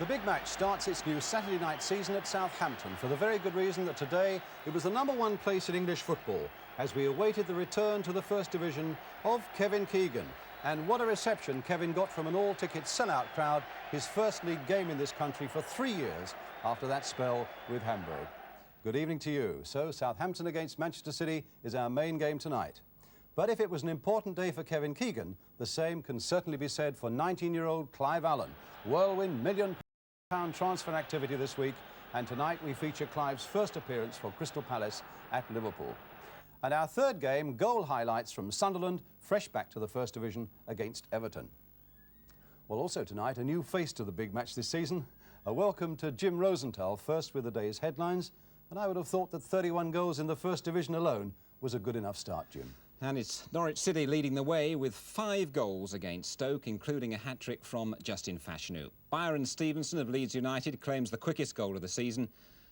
The big match starts its new Saturday night season at Southampton for the very good reason that today it was the #1 place in English football as we awaited the return to the First Division of Kevin Keegan. And what a reception Kevin got from an all-ticket sellout crowd, his first league game in this country for 3 years after that spell with Hamburg. Good evening to you. So Southampton against Manchester City is our main game tonight. But if it was an important day for Kevin Keegan, the same can certainly be said for 19-year-old Clive Allen. Whirlwind £1 million transfer activity this week, and tonight we feature Clive's first appearance for Crystal Palace at Liverpool. And our third game, goal highlights from Sunderland, fresh back to the First Division against Everton. Well, also tonight, a new face to the big match this season. A welcome to Jim Rosenthal, first with the day's headlines. And I would have thought that 31 goals in the First Division alone was a good enough start, Jim. And it's Norwich City leading the way with 5 goals against Stoke, including a hat-trick from Justin Fashanu. Byron Stevenson of Leeds United claims the quickest goal of the season.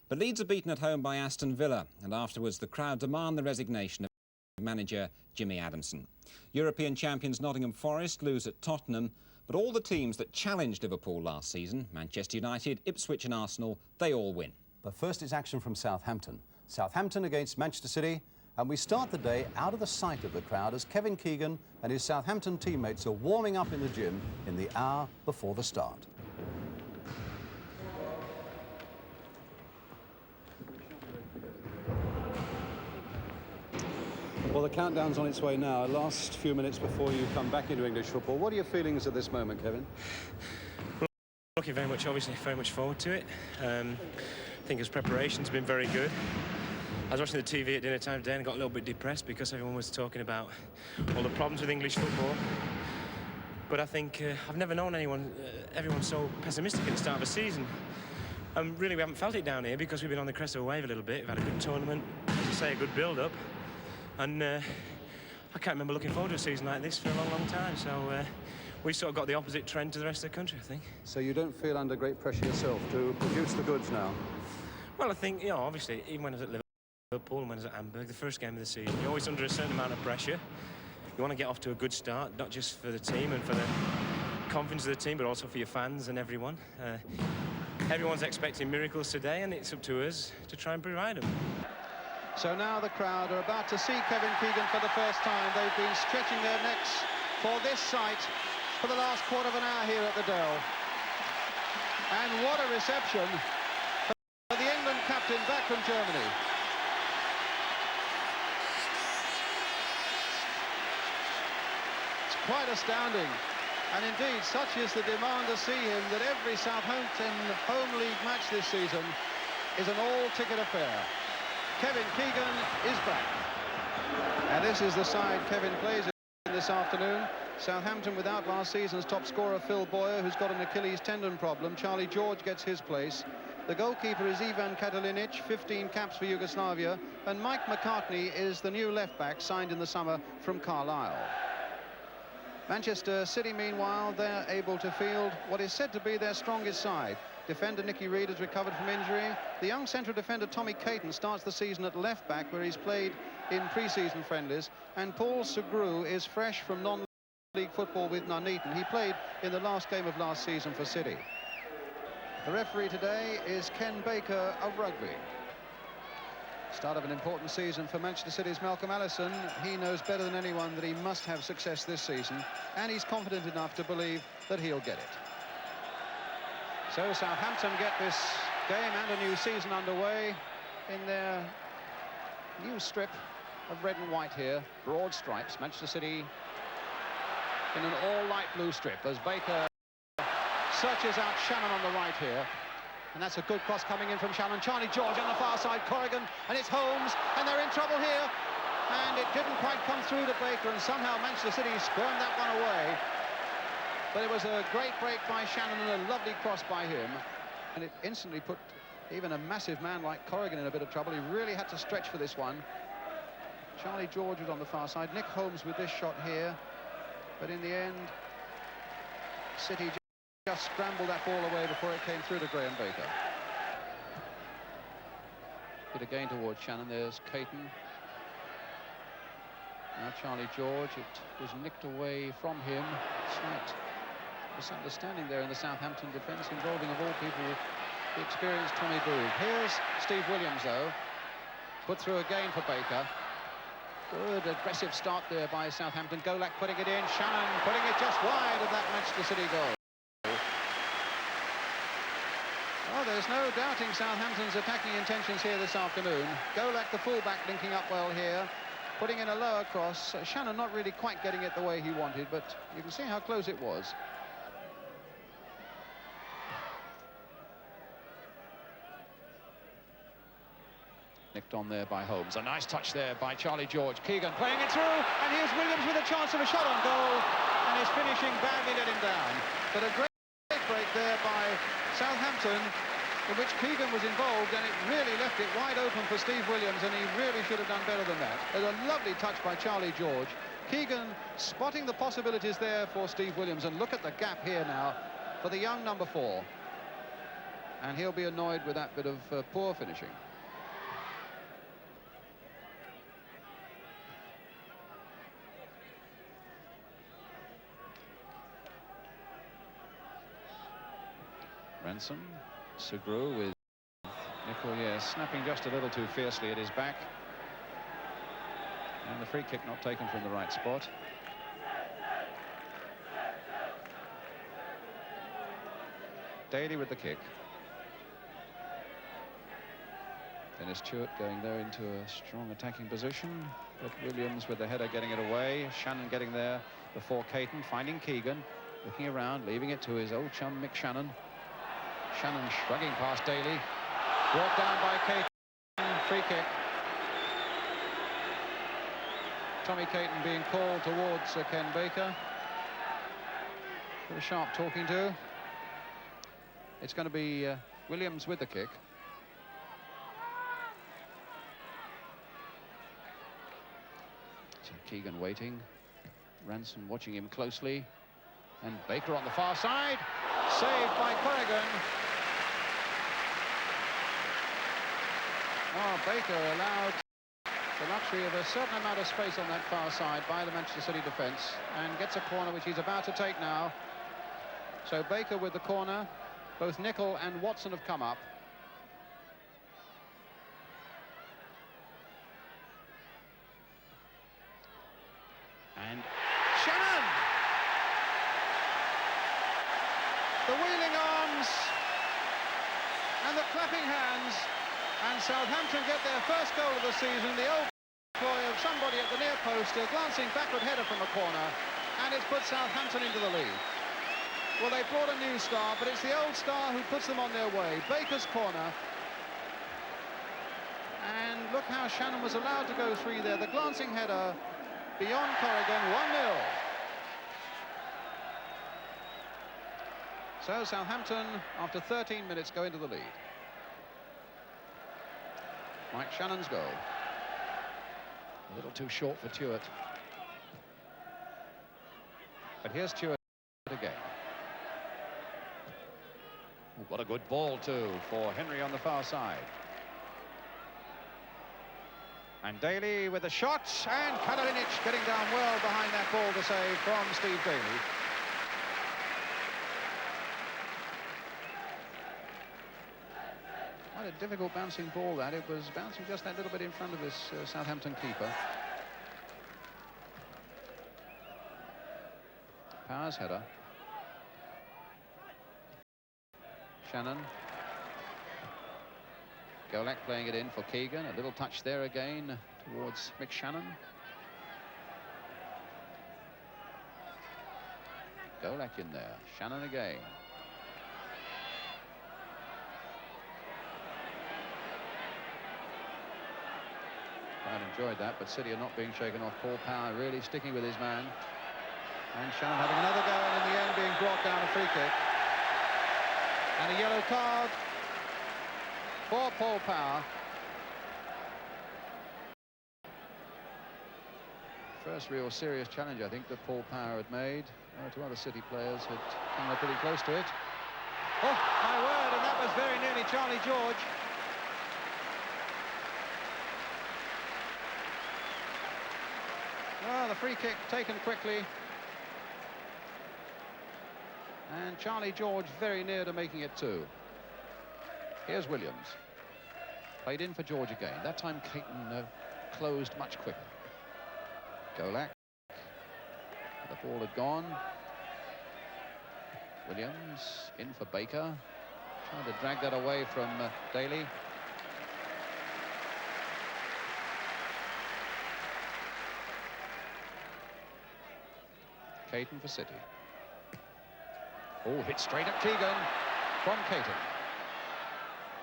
But Leeds are beaten at home by Aston Villa, and afterwards the crowd demand the resignation of manager Jimmy Adamson. European champions Nottingham Forest lose at Tottenham, but all the teams that challenged Liverpool last season, Manchester United, Ipswich and Arsenal, they all win. But first it's action from Southampton. Southampton against Manchester City. And we start the day out of the sight of the crowd as Kevin Keegan and his Southampton teammates are warming up in the gym in the hour before the start. Well, the countdown's on its way now. Last few minutes before you come back into English football. What are your feelings at this moment, Kevin? Looking very much forward to it. I think his preparation's been very good. I was watching the TV at dinner time today and got a little bit depressed because everyone was talking about all the problems with English football. But I think I've never known everyone so pessimistic at the start of a season. Really, we haven't felt it down here because we've been on the crest of a wave a little bit. We've had a good tournament, as you say, a good build-up. And I can't remember looking forward to a season like this for a long, long time. So we've sort of got the opposite trend to the rest of the country, I think. So you don't feel under great pressure yourself to produce the goods now? Well, I think, you know, obviously, even when I was at Liverpool and when I was at Hamburg, the first game of the season, you're always under a certain amount of pressure. You want to get off to a good start, not just for the team and for the confidence of the team, but also for your fans and everyone. Everyone's expecting miracles today, and it's up to us to try and provide them. So now the crowd are about to see Kevin Keegan for the first time. They've been stretching their necks for this sight for the last quarter of an hour here at the Dell. And what a reception for the England captain back from Germany. It's quite astounding. And indeed, such is the demand to see him that every Southampton home league match this season is an all-ticket affair. Kevin Keegan is back. And this is the side Kevin plays in this afternoon. Southampton without last season's top scorer Phil Boyer, who's got an Achilles tendon problem. Charlie George gets his place. The goalkeeper is Ivan Katalinic, 15 caps for Yugoslavia. And Mike McCartney is the new left-back signed in the summer from Carlisle. Manchester City, meanwhile, they're able to field what is said to be their strongest side. Defender Nicky Reed has recovered from injury. The young central defender Tommy Caton starts the season at left-back, where he's played in pre-season friendlies. And Paul Segru is fresh from non-league football with Nuneaton. He played in the last game of last season for City. The referee today is Ken Baker of rugby. Start of an important season for Manchester City's Malcolm Allison. He knows better than anyone that he must have success this season, and he's confident enough to believe that he'll get it. So Southampton get this game and a new season underway in their new strip of red and white here, broad stripes. Manchester City in an all-light blue strip as Baker searches out Shannon on the right here. And that's a good cross coming in from Shannon. Charlie George on the far side, Corrigan, and it's Holmes, and they're in trouble here. And it didn't quite come through to Baker, and somehow Manchester City squirmed that one away. But it was a great break by Shannon and a lovely cross by him. And it instantly put even a massive man like Corrigan in a bit of trouble. He really had to stretch for this one. Charlie George was on the far side. Nick Holmes with this shot here. But in the end, City just scrambled that ball away before it came through to Graham Baker. Hit again towards Shannon. There's Caton. Now Charlie George. It was nicked away from him. Slight misunderstanding there in the Southampton defence involving, of all people, the experienced Tommy Boog. Here's Steve Williams, though. Put through again for Baker. Good aggressive start there by Southampton. Golak putting it in. Shannon putting it just wide of that Manchester City goal. Oh, there's no doubting Southampton's attacking intentions here this afternoon. Golak, the fullback, linking up well here. Putting in a lower cross. Shannon not really quite getting it the way he wanted, but you can see how close it was. Nicked on there by Holmes. A nice touch there by Charlie George. Keegan playing it through, and here's Williams with a chance of a shot on goal, and his finishing badly let him down. But a great break there by Southampton, in which Keegan was involved, and it really left it wide open for Steve Williams, and he really should have done better than that. There's a lovely touch by Charlie George. Keegan spotting the possibilities there for Steve Williams, and look at the gap here now for the young number 4. And he'll be annoyed with that bit of poor finishing. Ransom, Sugru with Nicol, snapping just a little too fiercely at his back. And the free kick not taken from the right spot. Daly with the kick. Dennis Stewart going there into a strong attacking position. But Williams with the header getting it away. Shannon getting there before Caton, finding Keegan. Looking around, leaving it to his old chum Mick Shannon. Shannon shrugging past Daly. Brought down by Caton. Free kick. Tommy Caton being called towards Ken Baker. Bit of sharp talking to. It's going to be Williams with the kick. So Keegan waiting. Ransom watching him closely. And Baker on the far side. Saved by Corrigan. Oh, Baker allowed the luxury of a certain amount of space on that far side by the Manchester City defence, and gets a corner which he's about to take now. So Baker with the corner. Both Nicol and Watson have come up. And Shannon! The wheeling arms and the clapping hands, and Southampton get their first goal of the season. The old ploy of somebody at the near post, a glancing backward header from a corner, and it's put Southampton into the lead. Well, they brought a new star, but it's the old star who puts them on their way. Baker's corner. And look how Shannon was allowed to go free there. The glancing header beyond Corrigan, 1-0. So Southampton, after 13 minutes, go into the lead. Mike Shannon's goal. A little too short for Stewart. But here's Stewart again. What a good ball, too, for Henry on the far side. And Daly with a shot, and Kadalinic getting down well behind that ball to save from Steve Daly. Quite a difficult bouncing ball, that. It was bouncing just that little bit in front of this Southampton keeper. Powers header. Shannon. Golak playing it in for Keegan. A little touch there again towards Mick Shannon. Golak in there. Shannon again. Quite enjoyed that, but City are not being shaken off. Paul Power really sticking with his man. And Shannon having another go, and in the end being brought down a free kick. And a yellow card for Paul Power. First real serious challenge, I think, that Paul Power had made. Two other City players had come pretty close to it. Oh, my word, and that was very nearly Charlie George. Well, the free kick taken quickly. And Charlie George very near to making it two. Here's Williams. Played in for George again. That time Caton closed much quicker. Golak. The ball had gone. Williams in for Baker. Trying to drag that away from Daly. Caton for City. Oh, hit straight at Keegan from Caton.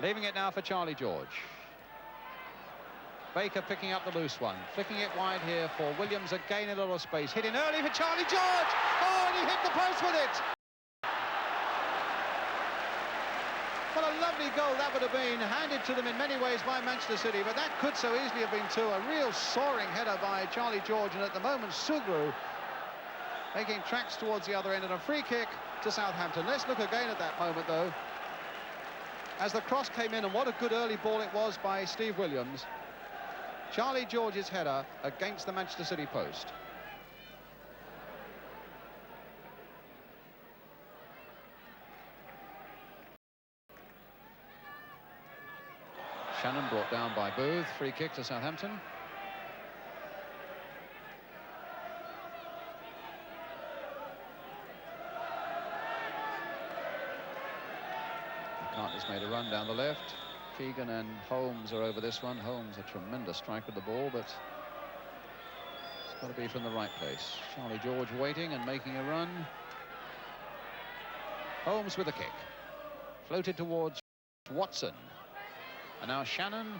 Leaving it now for Charlie George. Baker picking up the loose one. Flicking it wide here for Williams. Again a little space. Hit in early for Charlie George. Oh, and he hit the post with it. What a lovely goal that would have been. Handed to them in many ways by Manchester City, but that could so easily have been two. A real soaring header by Charlie George, and at the moment Sugru making tracks towards the other end, and a free kick to Southampton. Let's look again at that moment, though, as the cross came in, and what a good early ball it was by Steve Williams. Charlie George's header against the Manchester City post. Shannon brought down by Booth. Free kick to Southampton. McCartney's made a run down the left. Keegan and Holmes are over this one. Holmes a tremendous strike with the ball, but it's got to be from the right place. Charlie George waiting and making a run. Holmes with a kick. Floated towards Watson. And now Shannon.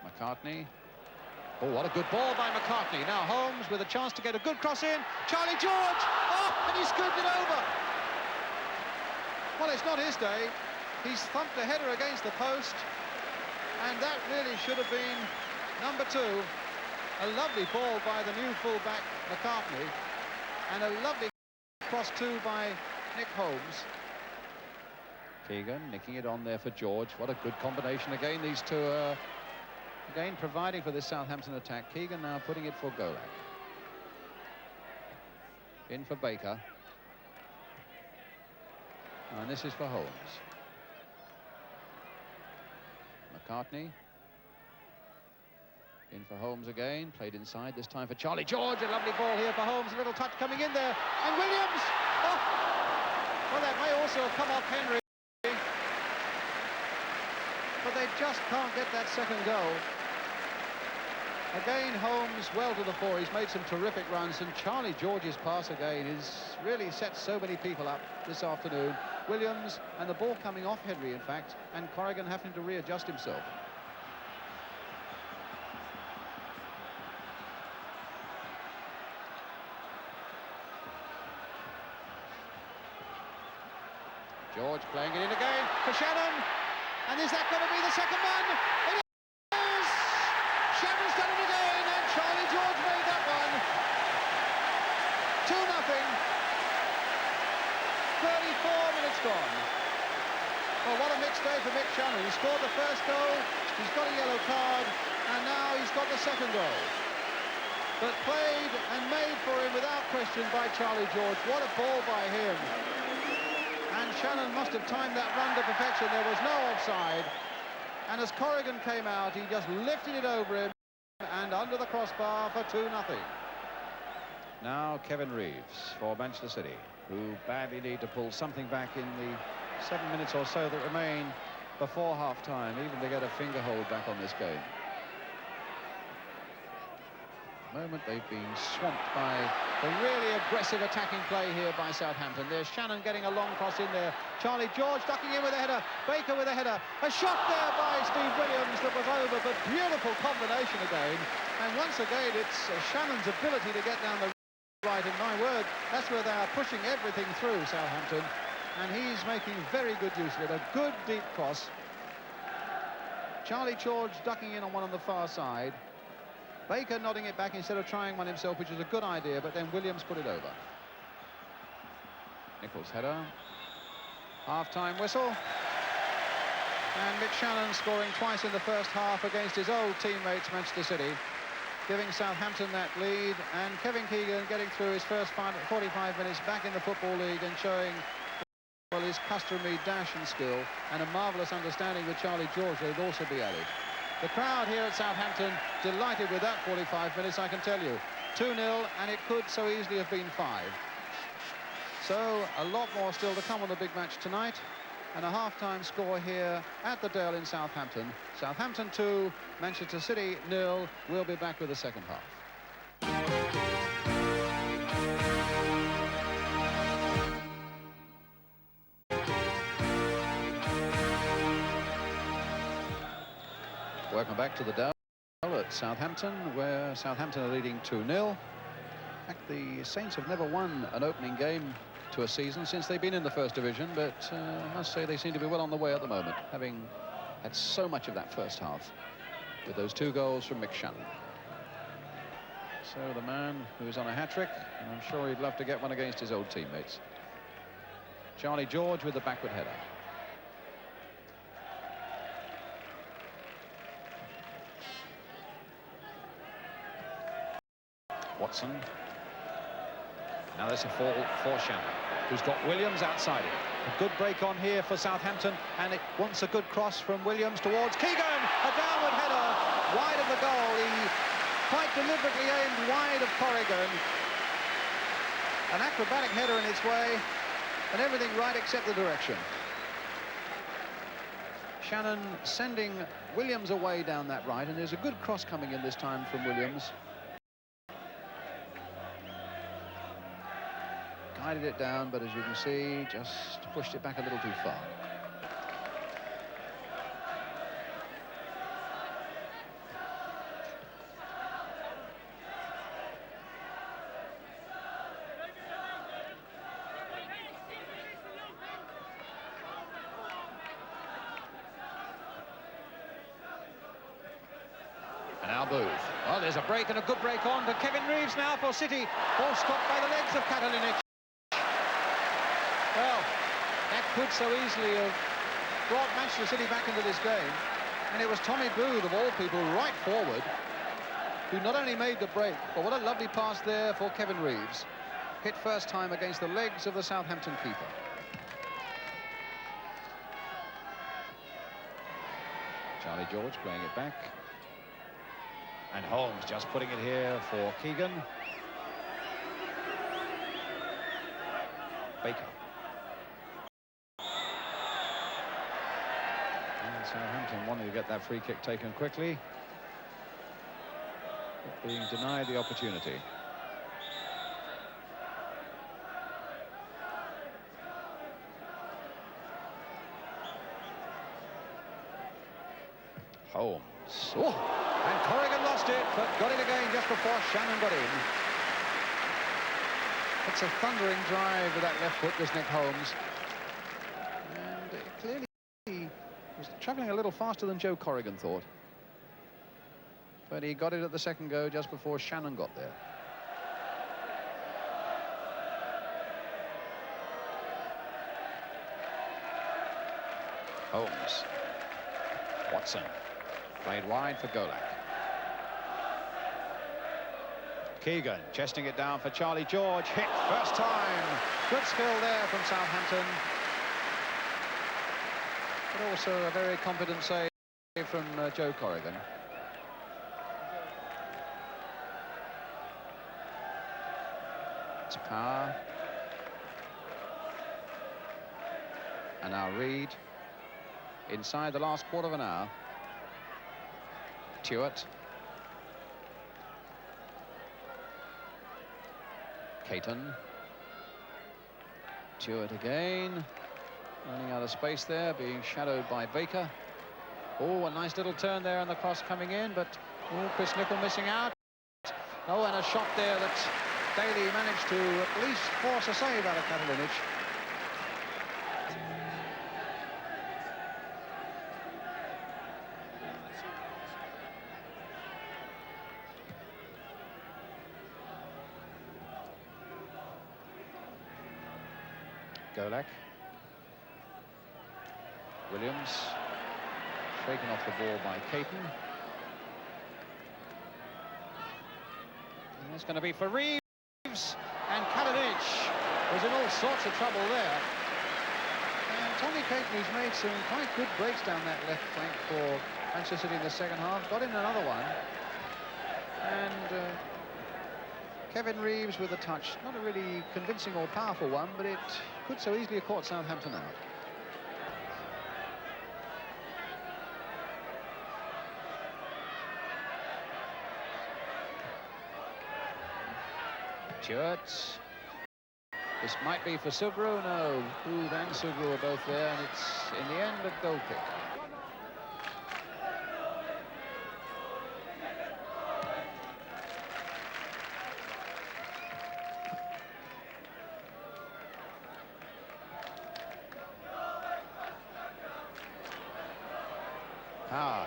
McCartney. Oh, what a good ball by McCartney. Now Holmes with a chance to get a good cross in. Charlie George! Oh, and he scooped it over. Well, it's not his day. He's thumped a header against the post. And that really should have been number two. A lovely ball by the new fullback, McCartney. And a lovely cross too by Nick Holmes. Keegan nicking it on there for George. What a good combination again. These two are again providing for this Southampton attack. Keegan now putting it for Golak. In for Baker. And this is for Holmes. McCartney. In for Holmes again. Played inside, this time for Charlie George. A lovely ball here for Holmes. A little touch coming in there. And Williams! Oh! Well, that may also have come off Henry. But they just can't get that second goal. Again, Holmes well to the fore. He's made some terrific runs, and Charlie George's pass again is really set so many people up this afternoon. Williams and the ball coming off Henry, in fact, and Corrigan having to readjust himself. George playing it in again for Shannon. And is that going to be the second one? It is! Shannon's done it again, and Charlie George made that one. 2-0. 34 minutes gone. Well, what a mixed day for Mick Shannon. He scored the first goal, he's got a yellow card, and now he's got the second goal. But played and made for him without question by Charlie George. What a ball by him. And Shannon must have timed that run to perfection. There was no offside. And as Corrigan came out, he just lifted it over him and under the crossbar for 2-0. Now Kevin Reeves for Manchester City, who badly need to pull something back in the 7 minutes or so that remain before half-time, even to get a finger hold back on this game. At the moment they've been swamped by the really aggressive attacking play here by Southampton. There's Shannon getting a long cross in there. Charlie George ducking in with a header. Baker with a header. A shot there by Steve Williams that was over, but beautiful combination again. And once again, it's Shannon's ability to get down the right, and my word, that's where they are pushing everything through, Southampton. And he's making very good use of it. A good deep cross. Charlie George ducking in on one on the far side. Baker nodding it back instead of trying one himself, which is a good idea, but then Williams put it over. Nichols' header. Half-time whistle. And Mick Shannon scoring twice in the first half against his old teammates, Manchester City, giving Southampton that lead, and Kevin Keegan getting through his first 45 minutes back in the Football League and showing, well, his customary dash and skill and a marvellous understanding with Charlie George that would also be added. The crowd here at Southampton delighted with that 45 minutes, I can tell you. 2-0, and it could so easily have been 5. So a lot more still to come on the big match tonight, and a half-time score here at the Dale in Southampton. Southampton 2, Manchester City 0. We'll be back with the second half. Welcome back to the Dale at Southampton, where Southampton are leading 2-0. In fact, the Saints have never won an opening game to a season since they've been in the first division, but I must say they seem to be well on the way at the moment, having had so much of that first half with those 2 goals from Mick Shannon. So the man who is on a hat-trick, and I'm sure he'd love to get one against his old teammates. Charlie George with the backward header. Watson. Now there's a fall for Shannon, who's got Williams outside him. A good break on here for Southampton, and it wants a good cross from Williams towards Keegan. A downward header, wide of the goal. He quite deliberately aimed wide of Corrigan. An acrobatic header in its way, and everything right except the direction. Shannon sending Williams away down that right, and there's a good cross coming in this time from Williams. Guided it down, but as you can see, just pushed it back a little too far. And now Booth. Oh, there's a break, and a good break on to Kevin Reeves now for City. Ball stopped by the legs of Katalinic. Well, that could so easily have brought Manchester City back into this game. And it was Tommy Booth, of all people, right forward, who not only made the break, but what a lovely pass there for Kevin Reeves. Hit first time against the legs of the Southampton keeper. Charlie George playing it back. And Holmes just putting it here for Keegan. Baker. And Southampton wanting to get that free kick taken quickly, but being denied the opportunity. Holmes. Oh! And Corrigan lost it, but got it again just before Shannon got in. It's a thundering drive with that left foot, this Nick Holmes. And clearly he was travelling a little faster than Joe Corrigan thought. But he got it at the second go just before Shannon got there. Holmes. Watson. Played wide for Golak. Keegan chesting it down for Charlie George. Hit first time. Good skill there from Southampton. But also a very competent save from Joe Corrigan. Power. And now Reed. Inside the last quarter of an hour. Tuart. Caton. Tuart again. Running out of space there, being shadowed by Baker. Oh, a nice little turn there and the cross coming in, but Chris Nicol missing out. Oh, and a shot there that Daly managed to at least force a save out of Katalinic. Golak. Williams. Shaken off the ball by Caton. And it's going to be for Reeves. And Katalinic was in all sorts of trouble there. And Tommy Caton, who's made some quite good breaks down that left flank for Manchester City in the second half, got in another one. And Kevin Reeves with a touch. Not a really convincing or powerful one, but it could so easily have caught Southampton out. Tuart. This might be for Sugru. No, Hood and Sugru are both there, and it's in the end a goal kick.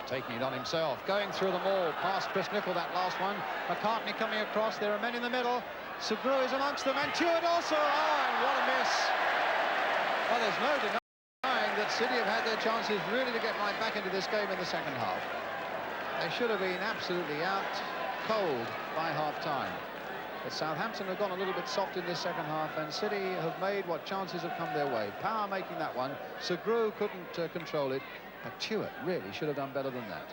Taking it on himself, going through them all, past Chris Nicol, that last one. McCartney coming across, there are men in the middle. Sugru is amongst them, and Tuart also. Oh, and what a miss. Well, there's no denying that City have had their chances really to get right back into this game in the second half. They should have been absolutely out cold by half-time. But Southampton have gone a little bit soft in this second half, and City have made what chances have come their way. Power making that one. Sugru couldn't control it. But Tuart really should have done better than that.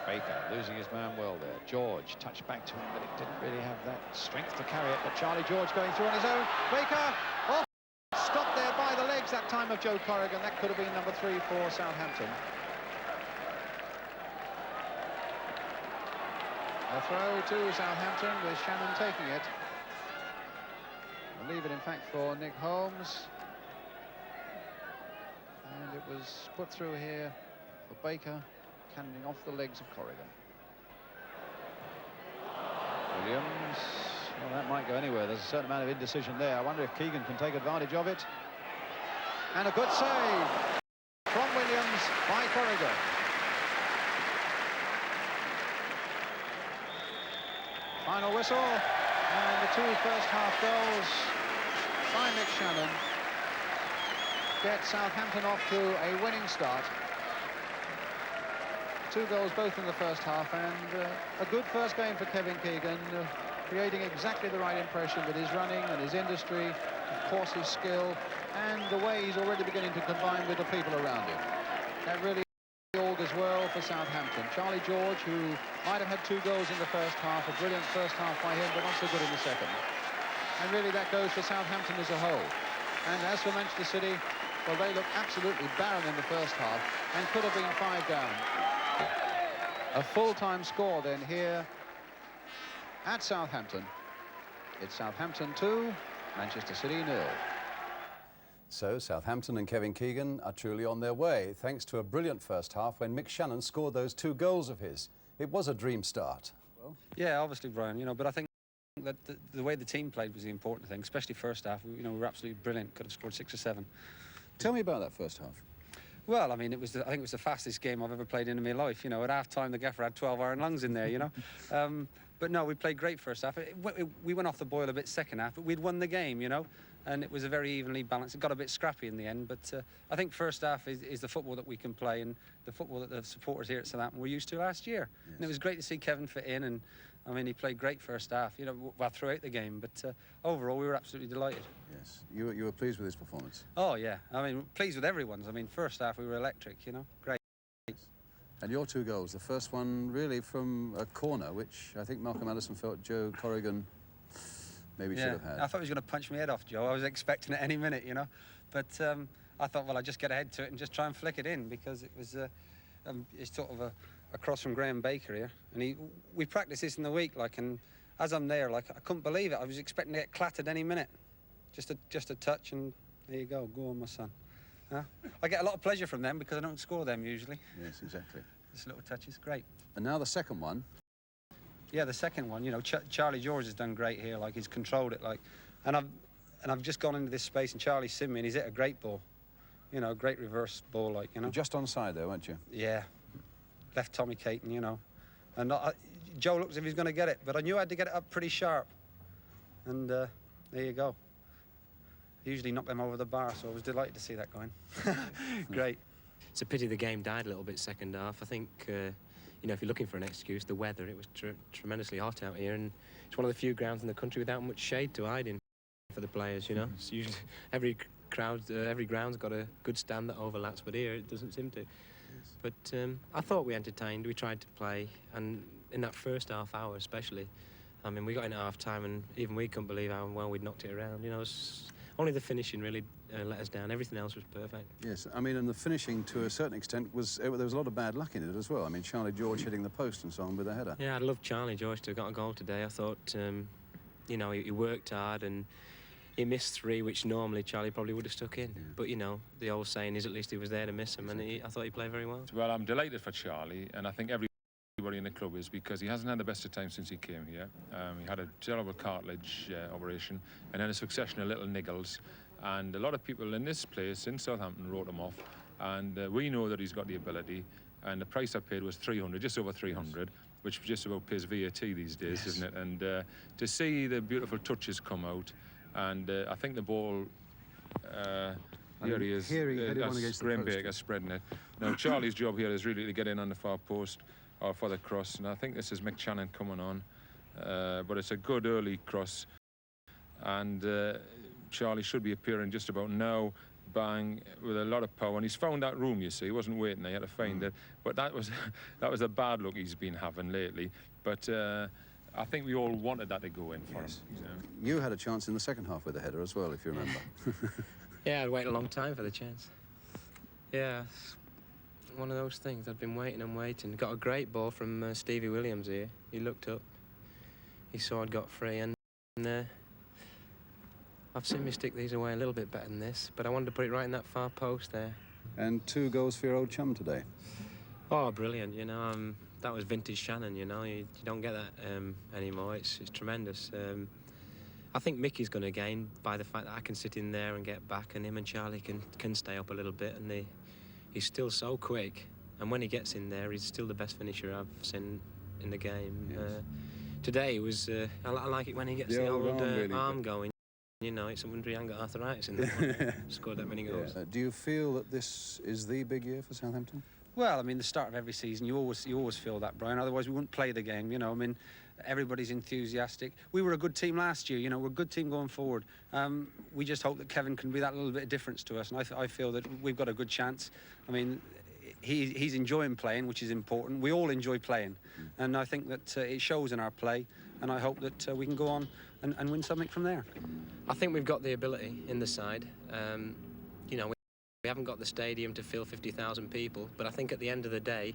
Baker losing his man well there. George touched back to him, but it didn't really have that strength to carry it. But Charlie George going through on his own. Baker, oh, stopped there by the legs that time of Joe Corrigan. That could have been number 3 for Southampton. A throw to Southampton with Shannon taking it. Leave it in fact for Nick Holmes, and it was put through here for Baker, cannoning off the legs of Corrigan. Williams, well, that might go anywhere. There's a certain amount of indecision there. I wonder if Keegan can take advantage of it. And a good save from Williams by Corrigan. Final whistle, and the 2 first half goals by Mick Shannon get Southampton off to a winning start. 2 goals both in the first half, and a good first game for Kevin Keegan, creating exactly the right impression with his running and his industry, of course his skill, and the way he's already beginning to combine with the people around him. That really augurs well for Southampton. Charlie George, who might have had 2 goals in the first half, a brilliant first half by him, but not so good in the second. And really that goes for Southampton as a whole. And as for Manchester City, well, they look absolutely barren in the first half and could have been 5 down. A full-time score then here at Southampton. It's Southampton 2, Manchester City 0. So Southampton and Kevin Keegan are truly on their way, thanks to a brilliant first half when Mick Shannon scored those 2 goals of his. It was a dream start. Well, yeah, obviously, Brian, you know, but I think that the way the team played was the important thing, especially first half. You know, we were absolutely brilliant. Could have scored 6 or 7. Tell me about that first half. Well, I mean, I think it was the fastest game I've ever played in my life. You know, at half-time, the gaffer had 12 iron lungs in there, you know. But no, we played great first half. We went off the boil a bit second half, but we'd won the game, you know. And it was a very evenly balanced. It got a bit scrappy in the end, but I think first half is the football that we can play and the football that the supporters here at Southampton were used to last year. Yes. And it was great to see Kevin fit in, and I mean, he played great first half, you know, well, throughout the game, but overall we were absolutely delighted. Yes, you were pleased with his performance? Oh yeah, I mean, pleased with everyone's. I mean, first half we were electric, you know, great. And your 2 goals, the first one really from a corner, which I think Malcolm Allison felt Joe Corrigan maybe should have had. I thought he was going to punch my head off, Joe. I was expecting it any minute, you know. But I thought, well, I'd just get ahead to it and just try and flick it in, because it was it's sort of across from Graham Baker here. And we practiced this in the week, like, and as I'm there, like, I couldn't believe it. I was expecting to get clattered any minute. Just a touch, and there you go. Go on, my son. I get a lot of pleasure from them because I don't score them usually. Yes, exactly. This little touch is great. And now the second one. Yeah, the second one. You know, Charlie George has done great here. Like, he's controlled it. Like, and I've just gone into this space, and Charlie's seen me, and he's hit a great ball. You know, great reverse ball, like, you know. You're just onside there, weren't you? Yeah. Left Tommy Caton, you know. And Joe looked as if he was going to get it, but I knew I had to get it up pretty sharp. And there you go. Usually knock them over the bar, so I was delighted to see that going. Great. It's a pity the game died a little bit second half. I think, you know, if you're looking for an excuse, the weather, it was tremendously hot out here, and it's one of the few grounds in the country without much shade to hide in for the players, you know. It's usually every ground's got a good stand that overlaps, but here it doesn't seem to. Yes. But I thought we entertained. We tried to play, and in that first half hour especially, I mean, we got in at half-time, and even we couldn't believe how well we'd knocked it around. You know, only the finishing really let us down. Everything else was perfect. Yes, I mean, and the finishing, to a certain extent, there was a lot of bad luck in it as well. I mean, Charlie George hitting the post and so on with a header. Yeah, I'd love Charlie George to have got a goal today. I thought, you know, he worked hard, and he missed 3, which normally Charlie probably would have stuck in. Yeah. But, you know, the old saying is at least he was there to miss him, and I thought he played very well. Well, I'm delighted for Charlie, and I think everybody in the club is, because he hasn't had the best of times since he came here. He had a terrible cartilage operation, and then a succession of little niggles. And a lot of people in this place, in Southampton, wrote him off. And we know that he's got the ability. And the price I paid was 300, just over 300, which just about pays VAT these days, yes, isn't it? And to see the beautiful touches come out, and I think the ball, here he is, that's Graham Baker spreading it. Now, Charlie's job here is really to get in on the far post or for the cross. And I think this is Mick Channon coming on. But it's a good early cross. And Charlie should be appearing just about now, bang, with a lot of power. And he's found that room, you see. He wasn't waiting there, he had to find it. But that was a bad look he's been having lately. But I think we all wanted that to go in for him. You had a chance in the second half with a header as well, if you remember. Yeah, I'd waited a long time for the chance. Yeah, one of those things. I'd been waiting and waiting. Got a great ball from Stevie Williams here. He looked up. He saw I'd got free, and I've seen me stick these away a little bit better than this, but I wanted to put it right in that far post there. And 2 goals for your old chum today. Oh, brilliant, you know. That was vintage Shannon, you know. You don't get that anymore. It's tremendous. I think Mickey's going to gain by the fact that I can sit in there and get back, and him and Charlie can stay up a little bit, and he's still so quick. And when he gets in there, he's still the best finisher I've seen in the game. Yes. Today was, I like it when he gets the old arm going. You know, it's a wonder he hasn't got arthritis in that one. Scored that many goals. Yeah. Do you feel that this is the big year for Southampton? Well, I mean, the start of every season, you always feel that, Brian. Otherwise, we wouldn't play the game. You know, I mean, everybody's enthusiastic. We were a good team last year. You know, we're a good team going forward. We just hope that Kevin can be that little bit of difference to us, and I feel that we've got a good chance. I mean, he's enjoying playing, which is important. We all enjoy playing, and I think that it shows in our play. And I hope that we can go on and win something from there. I think we've got the ability in the side. You know, we haven't got the stadium to fill 50,000 people, but I think at the end of the day,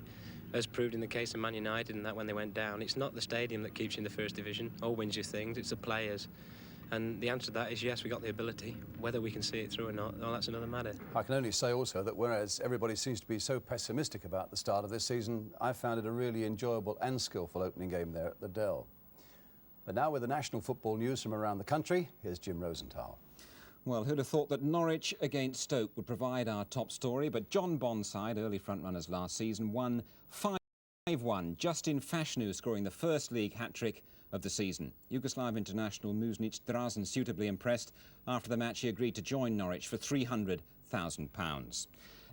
as proved in the case of Man United and that when they went down, it's not the stadium that keeps you in the first division or wins you things, it's the players. And the answer to that is yes, we got the ability. Whether we can see it through or not, well, that's another matter. I can only say also that whereas everybody seems to be so pessimistic about the start of this season, I found it a really enjoyable and skillful opening game there at the Dell. But now with the national football news from around the country, here's Jim Rosenthal. Well, who'd have thought that Norwich against Stoke would provide our top story, but John Bond's side, early front-runners last season, won 5-1. Justin Fashanu scoring the first league hat-trick of the season. Yugoslav international Muznic Drazen suitably impressed. After the match, he agreed to join Norwich for £300,000.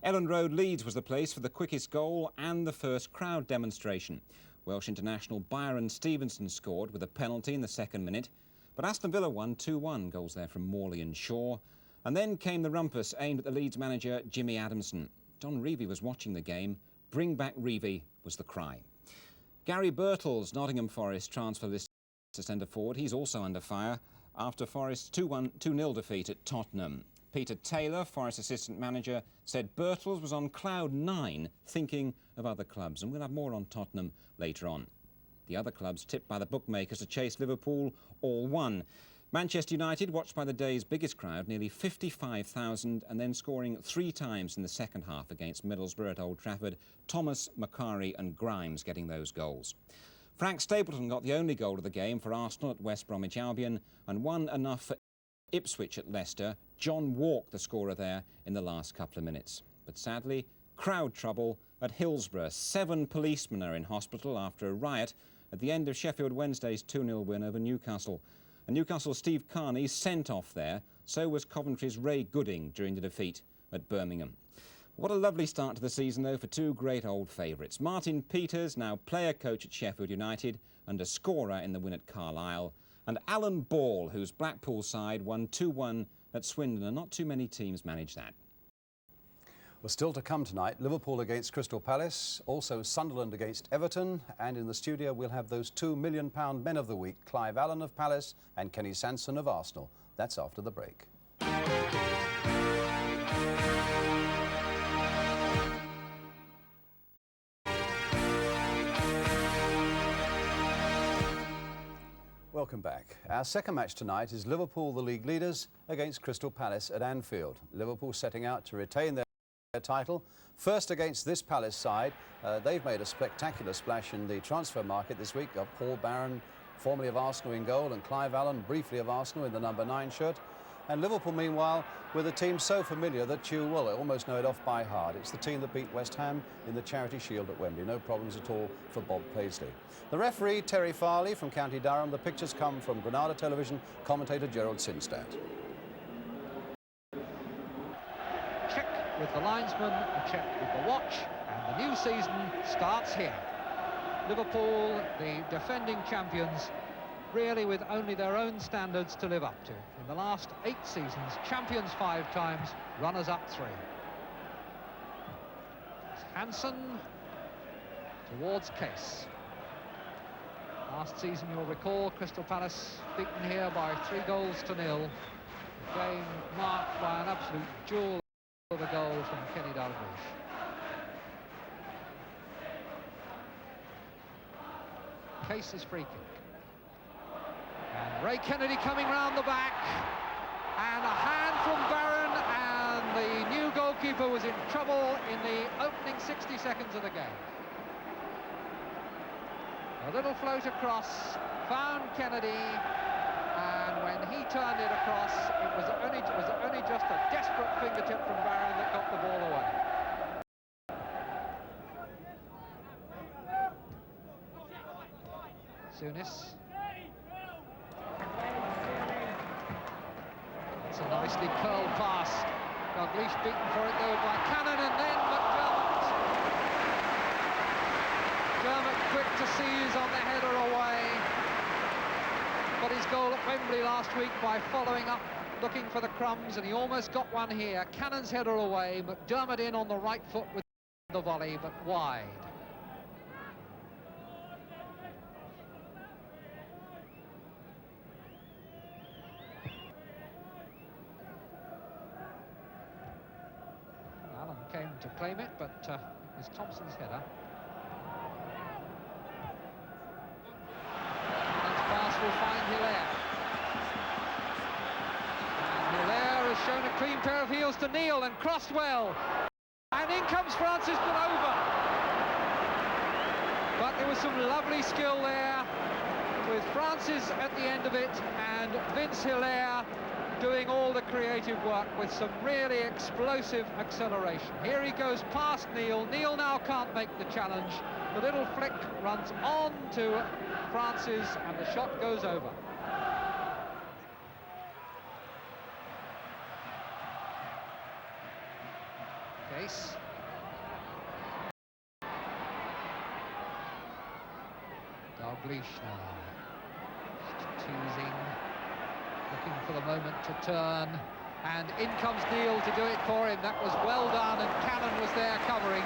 Elland Road, Leeds was the place for the quickest goal and the first crowd demonstration. Welsh international Byron Stevenson scored with a penalty in the second minute, but Aston Villa won 2-1, goals there from Morley and Shaw. And then came the rumpus aimed at the Leeds manager Jimmy Adamson. Don Revie was watching the game. bring back Reevy was the cry. Gary Birtle's Nottingham Forest transfer list to centre forward. He's also under fire after Forest's 2-0 defeat at Tottenham. Peter Taylor, Forest assistant manager, said Birtles was on cloud 9 thinking of other clubs, and we'll have more on Tottenham later on. The other clubs tipped by the bookmakers to chase Liverpool all won. Manchester United, watched by the day's biggest crowd, nearly 55,000, and then scoring 3 times in the second half against Middlesbrough at Old Trafford. Thomas, Macari and Grimes getting those goals. Frank Stapleton got the only goal of the game for Arsenal at West Bromwich Albion, and one enough for Ipswich at Leicester. John Walk, the scorer there in the last couple of minutes. But sadly, crowd trouble at Hillsborough. 7 policemen are in hospital after a riot at the end of Sheffield Wednesday's 2-0 win over Newcastle. And Newcastle's Steve Carney sent off there. So was Coventry's Ray Gooding during the defeat at Birmingham. What a lovely start to the season, though, for 2 great old favourites. Martin Peters, now player-coach at Sheffield United and a scorer in the win at Carlisle. And Alan Ball, whose Blackpool side won 2-1 at Swindon, and not too many teams manage that. Well, still to come tonight, Liverpool against Crystal Palace, also Sunderland against Everton, and in the studio we'll have those £2 million men of the week, Clive Allen of Palace and Kenny Sanson of Arsenal. That's after the break. Welcome back. Our second match tonight is Liverpool, the league leaders, against Crystal Palace at Anfield. Liverpool setting out to retain their title. First against this Palace side, they've made a spectacular splash in the transfer market this week. Got Paul Barron, formerly of Arsenal, in goal, and Clive Allen, briefly of Arsenal, in the number 9 shirt. And Liverpool, meanwhile, with a team so familiar that you, well, almost know it off by heart. It's the team that beat West Ham in the Charity Shield at Wembley. No problems at all for Bob Paisley. The referee, Terry Farley from County Durham. The pictures come from Granada Television, commentator Gerald Sinstadt. Check with the linesman, a check with the watch, and the new season starts here. Liverpool, the defending champions, really with only their own standards to live up to. In the last 8 seasons, champions 5 times, runners-up 3. Hansen towards Case. Last season, you'll recall, Crystal Palace beaten here by 3-0. A game marked by an absolute jewel of a goal from Kenny Dalglish. Case's free kick. And Ray Kennedy coming round the back, and a hand from Barron, and the new goalkeeper was in trouble in the opening 60 seconds of the game. A little float across, found Kennedy, and when he turned it across, it was only just a desperate fingertip from Barron that got the ball away. Souness. It's a nicely curled pass. Dalglish beaten for it though by Cannon, and then McDermott quick to seize on the header away. Got his goal at Wembley last week by following up, looking for the crumbs, and he almost got one here. Cannon's header away, McDermott in on the right foot with the volley, but wide. Came to claim it, but it was Thompson's header. Cannon's pass will find Hilaire. And Hilaire has shown a clean pair of heels to Neil and crossed well. And in comes Francis, but over. But there was some lovely skill there with Francis at the end of it and Vince Hilaire doing all the creative work with some really explosive acceleration. Here he goes past Neil. Neil now can't make the challenge. The little flick runs on to Francis and the shot goes over. Case. Dalglish now. Teasing. Looking for the moment to turn, and in comes Neil to do it for him. That was well done, and Cannon was there covering.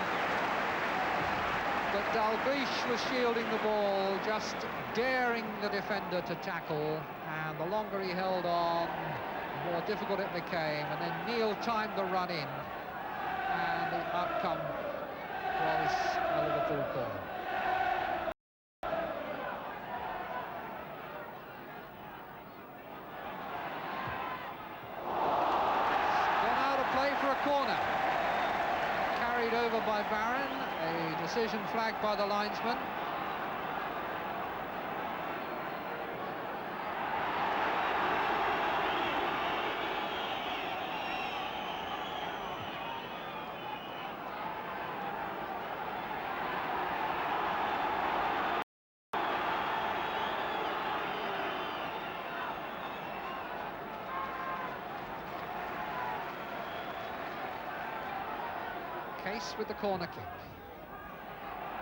But Dalglish was shielding the ball, just daring the defender to tackle, and the longer he held on, the more difficult it became. And then Neil timed the run in, and the outcome was a Liverpool corner. For a corner, carried over by Barron, a decision flagged by the linesman. Case with the corner kick.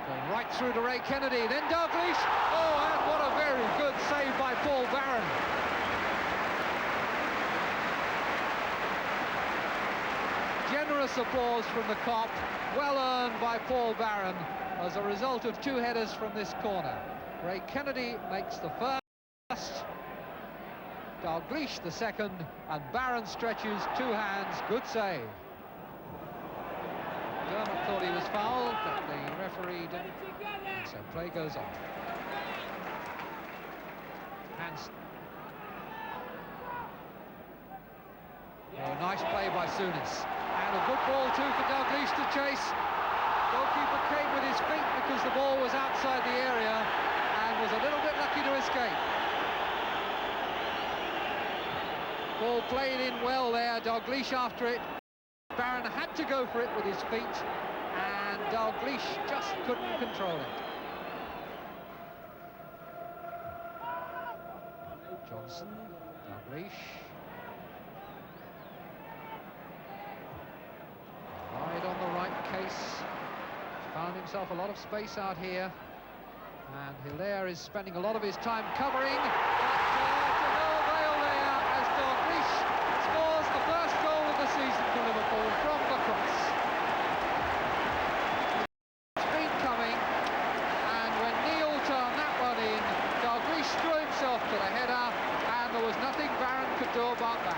Going right through to Ray Kennedy, then Dalglish. Oh, and what a very good save by Paul Barron. Generous applause from the Kop, well earned by Paul Barron as a result of two headers from this corner. Ray Kennedy makes the first, Dalglish the second, and Barron stretches two hands. Good save. Dermot thought he was fouled, but the referee didn't, and so play goes on. Hansen. Oh, nice play by Souness. And a good ball too for Dalglish to chase. Goalkeeper came with his feet because the ball was outside the area and was a little bit lucky to escape. Ball played in well there, Dalglish after it. Barron had to go for it with his feet, and Dalglish just couldn't control it. Johnson, Dalglish. Wide on the right, Case. Found himself a lot of space out here, and Hilaire is spending a lot of his time covering, but to no avail there as Dalglish scores the first goal of the season for Liverpool from the cross. It's been coming, and when Neil turned that one in, Dalglish threw himself to the header, and there was nothing Barron could do about that.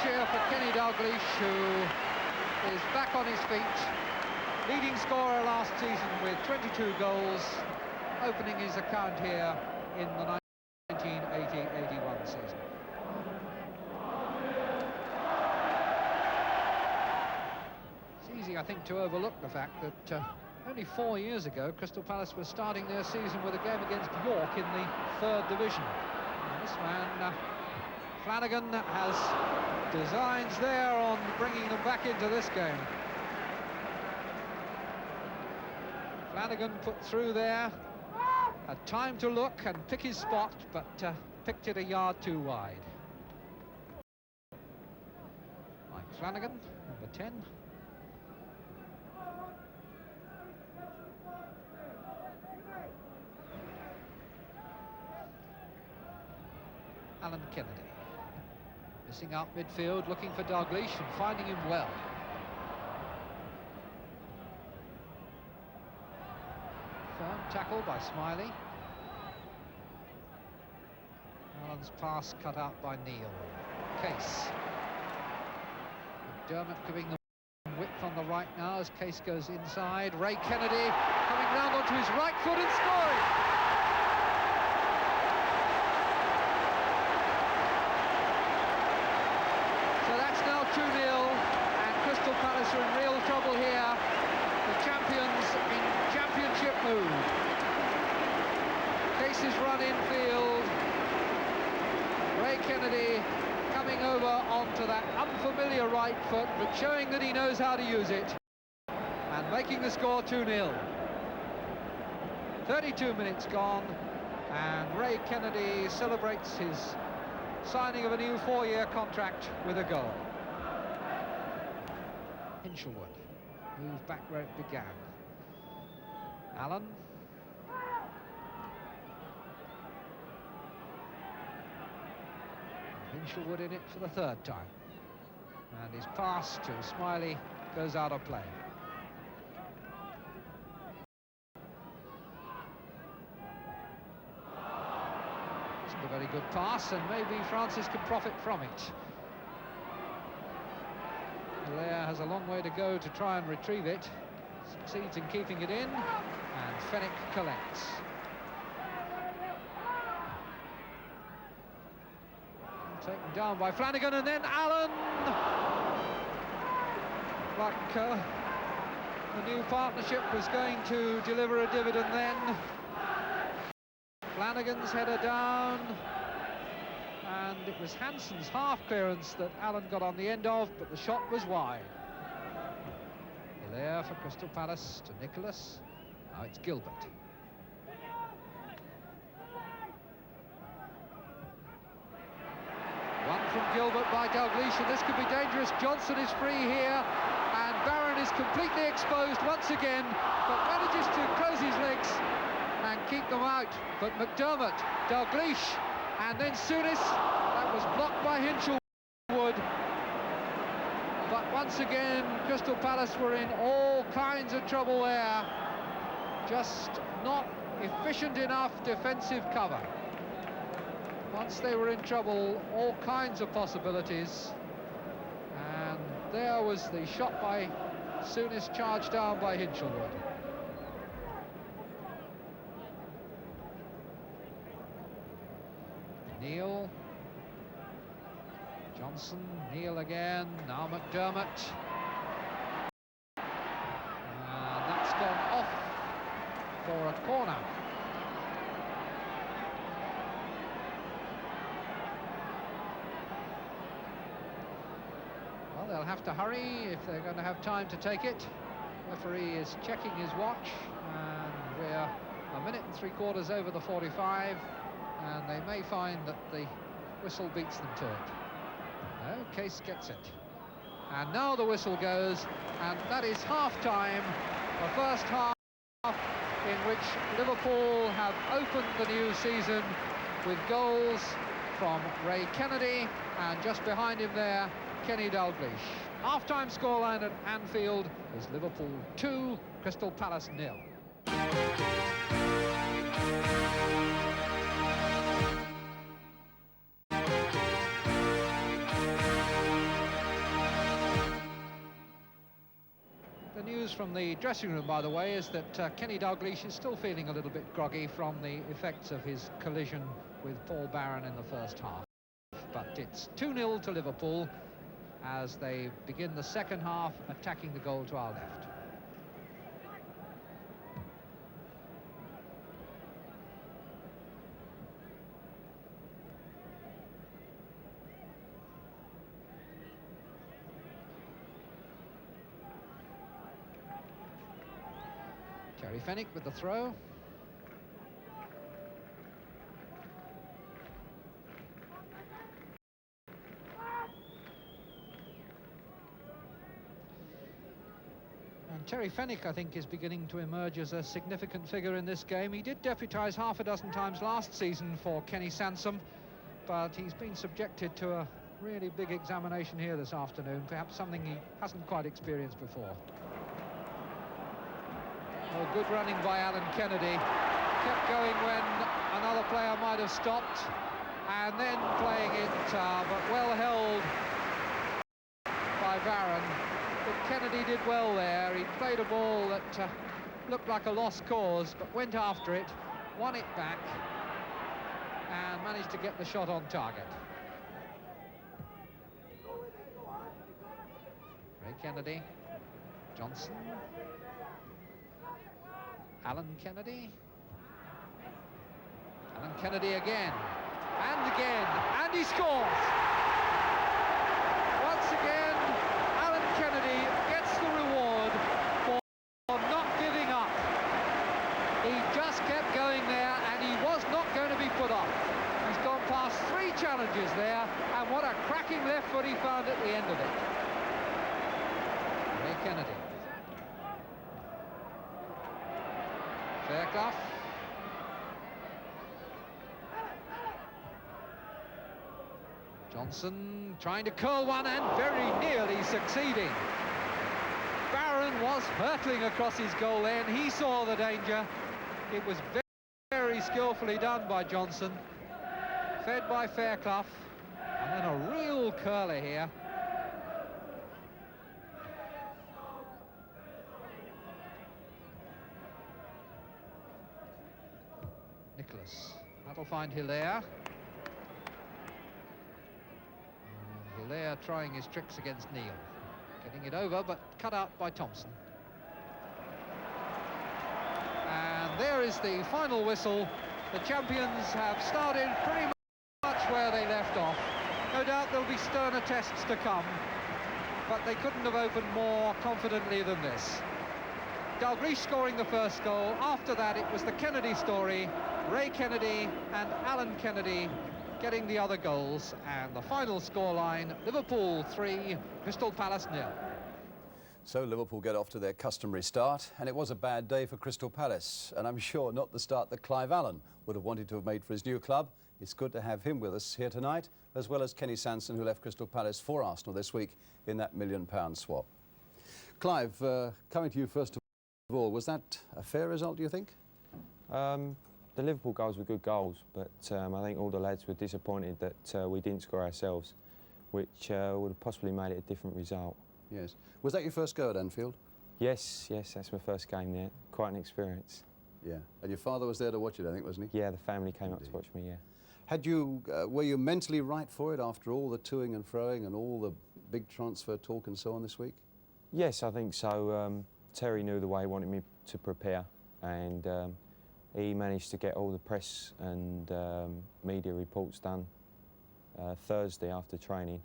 Cheer for Kenny Dalglish, who is back on his feet, leading scorer last season with 22 goals, opening his account here in the 1980-81 season. It's easy, I think, to overlook the fact that only 4 years ago Crystal Palace was starting their season with a game against York in the 3rd division. And this man Flanagan has designs there on bringing them back into this game. Flanagan put through there, had time to look and pick his spot, but picked it a yard too wide. Mike Flanagan, number 10. Alan Kennedy. Missing out midfield, looking for Dalglish and finding him well. Firm tackle by Smiley. Allen's pass cut out by Neil. Case. McDermott giving them width on the right now as Case goes inside. Ray Kennedy coming round onto his right foot and scoring. Now 2-0, and Crystal Palace are in real trouble here. The champions in championship mood. Case's run infield. Ray Kennedy coming over onto that unfamiliar right foot, but showing that he knows how to use it, and making the score 2-0. 32 minutes gone, and Ray Kennedy celebrates his signing of a new 4-year contract with a goal. Hinshelwood, move back where it began. Allen. Hinshelwood in it for the third time. And his pass to Smiley goes out of play. Isn't a very good pass, and maybe Francis can profit from it. Hilaire has a long way to go to try and retrieve it. Succeeds in keeping it in, and Fenwick collects. Taken down by Flanagan, and then Allen. Like the new partnership was going to deliver a dividend then. Flanagan's header down, and it was Hansen's half clearance that Allen got on the end of, but the shot was wide. Hilaire for Crystal Palace to Nicholas. Now it's Gilbert. One from Gilbert by Dalglish, and this could be dangerous. Johnson is free here, and Barron is completely exposed once again, but manages to close his legs and keep them out. But McDermott, Dalglish, and then Souness, that was blocked by Hinshelwood. But once again, Crystal Palace were in all kinds of trouble there. Just not efficient enough defensive cover. Once they were in trouble, all kinds of possibilities. And there was the shot by Souness, charged down by Hinshelwood. Neil. Johnson, Neil again, now McDermott. And that's gone off for a corner. Well, they'll have to hurry if they're going to have time to take it. Referee is checking his watch, and we're a minute and 3/4 over the 45, and they may find that the whistle beats them to it. No, Case gets it. And now the whistle goes, and that is half-time, the first half in which Liverpool have opened the new season with goals from Ray Kennedy, and just behind him there, Kenny Dalglish. Half-time scoreline at Anfield is Liverpool 2, Crystal Palace 0. The news from the dressing room, by the way, is that Kenny Dalglish is still feeling a little bit groggy from the effects of his collision with Paul Barron in the first half. But it's 2-0 to Liverpool as they begin the second half attacking the goal to our left. Terry Fenwick with the throw. And Terry Fenwick, I think, is beginning to emerge as a significant figure in this game. He did deputise half a dozen times last season for Kenny Sansom, but he's been subjected to a really big examination here this afternoon, perhaps something he hasn't quite experienced before. Oh, good running by Alan Kennedy. Kept going when another player might have stopped, and then playing it, but well held by Barron. But Kennedy did well there. He played a ball that looked like a lost cause, but went after it, won it back, and managed to get the shot on target. Ray Kennedy, Johnson, Alan Kennedy. Alan Kennedy again, and he scores! Once again, Alan Kennedy gets the reward for not giving up. He just kept going there, and he was not going to be put off. He's gone past 3 challenges there, and what a cracking left foot he found at the end of it. Ray Kennedy. Fairclough. Johnson trying to curl one and very nearly succeeding. Barron was hurtling across his goal there, and he saw the danger. It was very, very skillfully done by Johnson, fed by Fairclough, and then a real curler here. Nicholas, that'll find Hilaire. Hilaire trying his tricks against Neal. Getting it over, but cut out by Thompson. And there is the final whistle. The champions have started pretty much where they left off. No doubt there'll be sterner tests to come, but they couldn't have opened more confidently than this. Dalglish scoring the first goal. After that, it was the Kennedy story. Ray Kennedy and Alan Kennedy getting the other goals, and the final scoreline, Liverpool 3, Crystal Palace 0. So Liverpool get off to their customary start, and it was a bad day for Crystal Palace, and I'm sure not the start that Clive Allen would have wanted to have made for his new club. It's good to have him with us here tonight, as well as Kenny Sanson, who left Crystal Palace for Arsenal this week in that £1 million swap. Clive, coming to you first of all, was that a fair result, do you think? The Liverpool goals were good goals, but I think all the lads were disappointed that we didn't score ourselves, which would have possibly made it a different result. Yes. Was that your first go at Anfield? Yes, that's my first game there. Quite an experience. Yeah. And your father was there to watch it, I think, wasn't he? Yeah, the family came up to watch me, yeah. Had you, were you mentally right for it after all the toing and froing and all the big transfer talk and so on this week? Yes, I think so. Terry knew the way he wanted me to prepare, and he managed to get all the press and media reports done Thursday after training,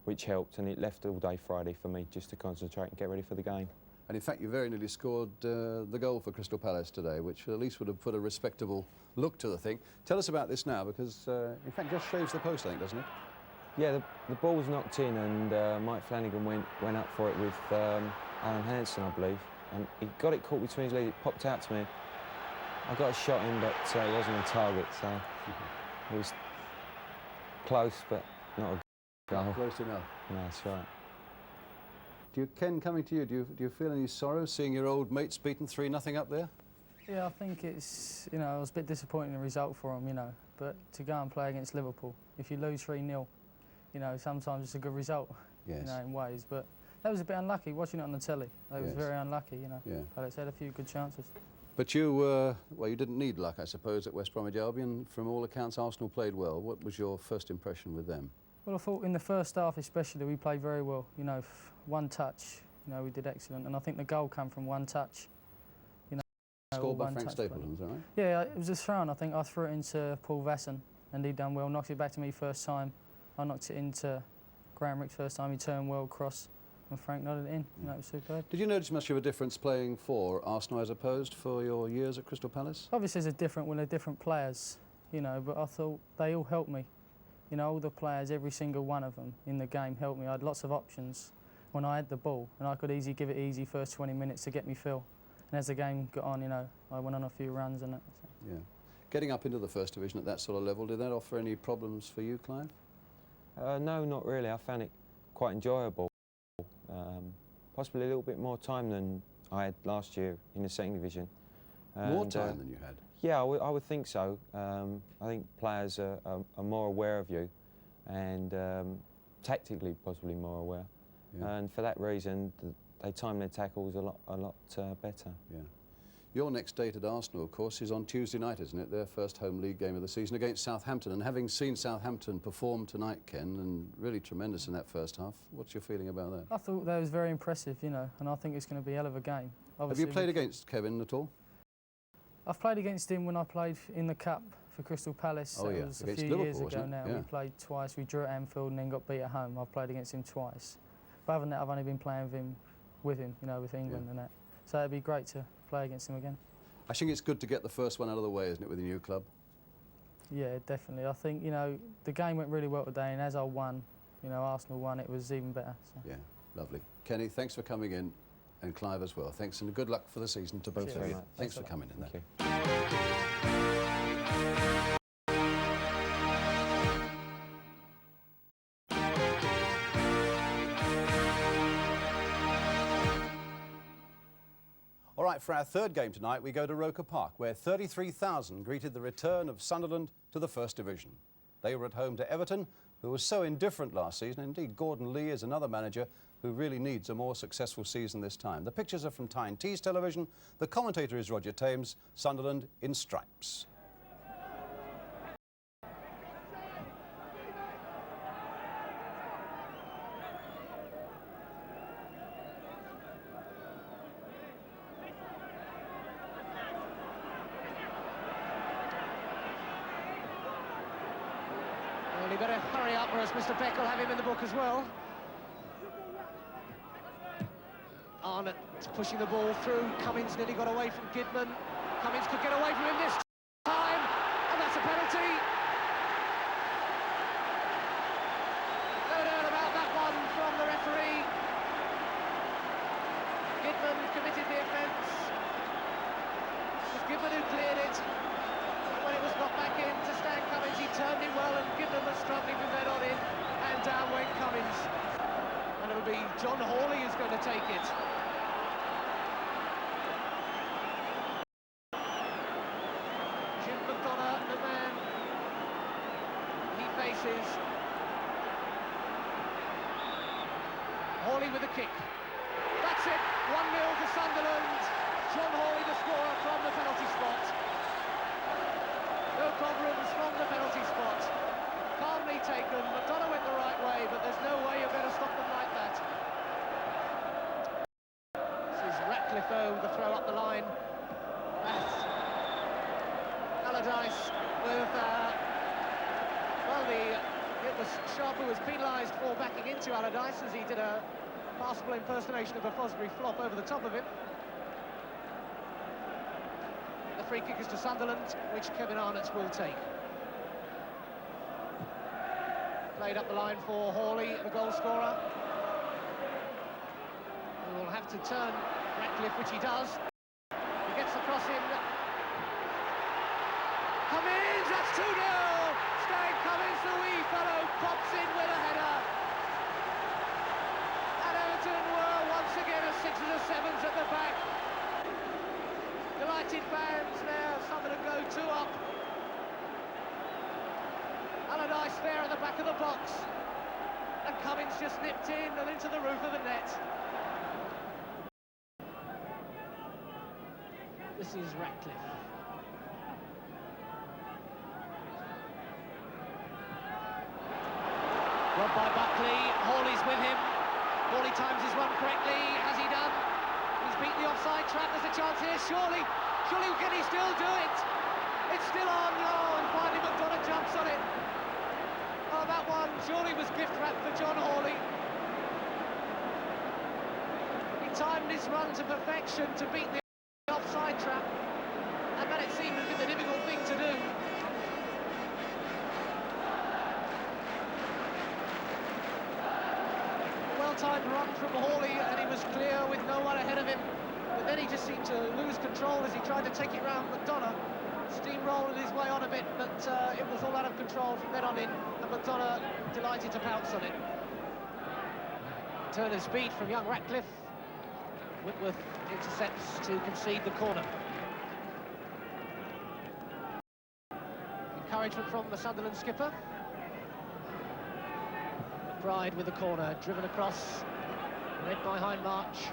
which helped, and it left all day Friday for me just to concentrate and get ready for the game. And in fact, you very nearly scored the goal for Crystal Palace today, which at least would have put a respectable look to the thing. Tell us about this now, because in fact, just shaves the post, I think, doesn't it? Yeah, the ball was knocked in, and Mike Flanagan went up for it with Alan Hansen, I believe, and he got it caught between his legs. It popped out to me. I got a shot in, but it wasn't on target, so it was close, but not a goal. Not close enough. No, that's right. Ken, coming to you, do you feel any sorrow seeing your old mates beaten 3-0 up there? Yeah, I think it's, you know, it was a bit disappointing the result for them, you know, but to go and play against Liverpool, if you lose 3-0, you know, sometimes it's a good result, yes, you know, in ways, but that was a bit unlucky, watching it on the telly. That was very unlucky, you know. Yeah. Palace had a few good chances. But you, well, you didn't need luck, I suppose, at West Bromwich Albion. From all accounts, Arsenal played well. What was your first impression with them? Well, I thought in the first half especially, we played very well, you know, one touch, you know, we did excellent, and I think the goal came from one touch. You know, Scored by Frank Stapleton, is that right? Yeah, it was a throw-in. I think I threw it into Paul Vasson, and he done well. Knocked it back to me first time. I knocked it into Graham Rick's first time. He turned well across, and Frank nodded it in. You know, it was superb. Did you notice much of a difference playing for Arsenal as opposed for your years at Crystal Palace? Obviously, there's a different when they're different players, you know, but I thought they all helped me. You know, all the players, every single one of them in the game helped me. I had lots of options when I had the ball, and I could easily give it easy first 20 minutes to get me feel. And as the game got on, you know, I went on a few runs and that. So. Yeah. Getting up into the First Division at that sort of level, did that offer any problems for you, Clive? No, not really. I found it quite enjoyable. Possibly a little bit more time than I had last year in the second division. More time than you had? Yeah, I would think so. I think players are more aware of you, and tactically possibly more aware. Yeah. And for that reason, they time their tackles a lot better. Yeah. Your next date at Arsenal, of course, is on Tuesday night, isn't it? Their first home league game of the season against Southampton. And having seen Southampton perform tonight, Ken, and really tremendous in that first half, what's your feeling about that? I thought that was very impressive, you know, and I think it's going to be a hell of a game. Obviously, have you played against Kevin at all? I've played against him when I played in the Cup for Crystal Palace. Oh, That was a few years ago now. We played twice. We drew at Anfield and then got beat at home. I've played against him twice. But other than that, I've only been playing with him, you know, with England and that. So it'd be great to play against him again. I think it's good to get the first one out of the way, isn't it, with your new club? Yeah, definitely. I think, you know, the game went really well today, and as I won, you know, Arsenal won, it was even better. So. Yeah, lovely. Kenny, thanks for coming in, and Clive as well. Thanks, and good luck for the season to both of you. Thanks for coming in there. All right, for our third game tonight, we go to Roker Park, where 33,000 greeted the return of Sunderland to the First Division. They were at home to Everton, who was so indifferent last season. Indeed, Gordon Lee is another manager who really needs a more successful season this time. The pictures are from Tyne Tees Television. The commentator is Roger Thames. Sunderland in stripes. Well, he better hurry up, or else Mr. Beck will have him in the book as well. Arnott pushing the ball through. Cummins nearly got away from Kidman. Cummins could get away from him this time, and that's a penalty. No doubt about that one from the referee. Kidman committed the offence. It was Kidman who cleared it. When it was got back in to Stan Cummins, he turned it well, and Kidman was struggling from there on in, and down went Cummins. And it'll be John Hawley who's going to take it. Jim McDonough, the man he faces. Hawley with the kick. That's it, 1-0 for Sunderland. John Hawley, the scorer from the penalty spot. No problems from the penalty spot. Calmly taken. McDonough went the right way, but there's no way you're going to stop them like that. This is Ratcliffe, though, the throw up the line. That's Allardyce with, well, it was Sharp who was penalised for backing into Allardyce as he did a passable impersonation of a Fosbury flop over the top of him. The free kick is to Sunderland, which Kevin Arnott will take. Played up the line for Hawley, the goal scorer. He will have to turn Ratcliffe, which he does. He gets the cross in. Cummins, that's 2-0! Stan Cummins, the wee fellow, pops in with a header. And Everton were once again a 6s and a 7s at the back. Delighted fans there, Sunderland go 2 up. Allardyce there at the back of the box. And Cummins just nipped in and into the roof of the net. This is Ratcliffe. Run by Buckley, Hawley's with him. Hawley times his run correctly, has he done? He's beaten the offside trap, there's a chance here, surely can he still do it? It's still on, oh, and finally McDonough jumps on it. Oh, that one surely was gift wrapped for John Hawley. He timed his run to perfection to beat the offside trap, and then it seemed to be the difficult thing to do. Well-timed run from Hawley, and he was clear with no one ahead of him. But then he just seemed to lose control as he tried to take it round McDonough. Steamrolled his way on a bit, but it was all out of control from then on in, and McDonough delighted to pounce on it. Turn of speed from young Ratcliffe. Whitworth intercepts to concede the corner. Encouragement from the Sunderland skipper. McBride with the corner, driven across, led by Hindmarch.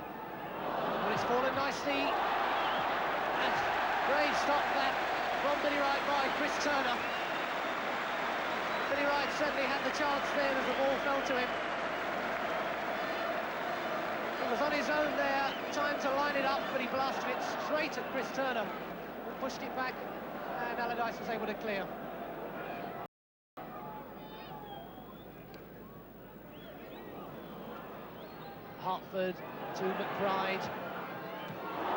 But it's fallen nicely, and great stop that from Billy Wright by Chris Turner. Billy Wright certainly had the chance then as the ball fell to him. He was on his own there, time to line it up, but he blasted it straight at Chris Turner, who pushed it back, and Allardyce was able to clear. Hartford to McBride.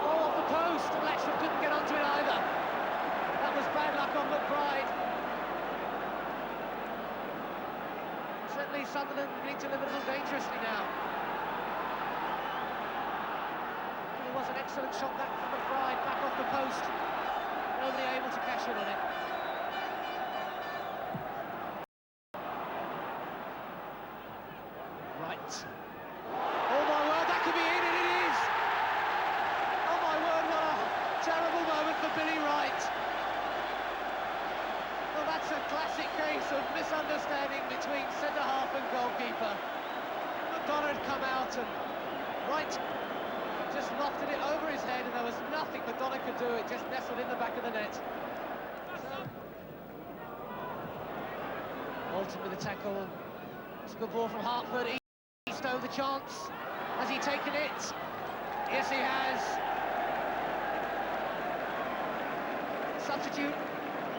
Oh, off the post, and Latchford couldn't get onto it either. That was bad luck on McBride. Certainly Sunderland need to live a little dangerously now. It was an excellent shot that from McBride, back off the post. Nobody able to cash in on it. Right. Oh my word, that could be in, and it is! Oh my word, lofted it over his head, and there was nothing McDonagh could do. It just nestled in the back of the net. So, Bolton with the tackle. It's a good ball from Hartford. Eastoe the chance. Has he taken it? Yes, he has. Substitute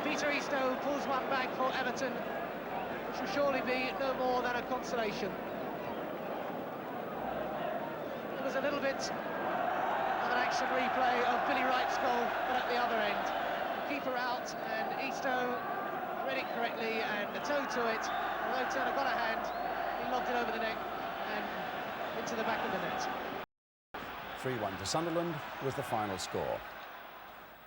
Peter Eastoe pulls one back for Everton, which will surely be no more than a consolation. It was a little bit of an action replay of Billy Wright's goal, but at the other end. The keeper out, and Eastoe read it correctly, and a toe to it. Although Turner got a hand, he lobbed it over the neck and into the back of the net. 3-1 to Sunderland was the final score.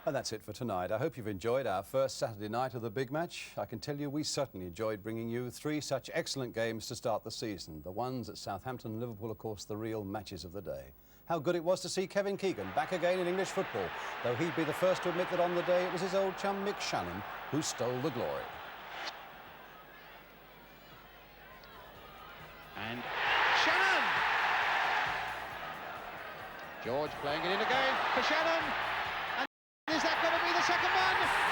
And that's it for tonight. I hope you've enjoyed our first Saturday night of the big match. I can tell you we certainly enjoyed bringing you 3 such excellent games to start the season. The ones at Southampton and Liverpool, of course, the real matches of the day. How good it was to see Kevin Keegan back again in English football, though he'd be the first to admit that on the day it was his old chum Mick Shannon who stole the glory. And Shannon! George playing it in again for Shannon. And is that going to be the second one?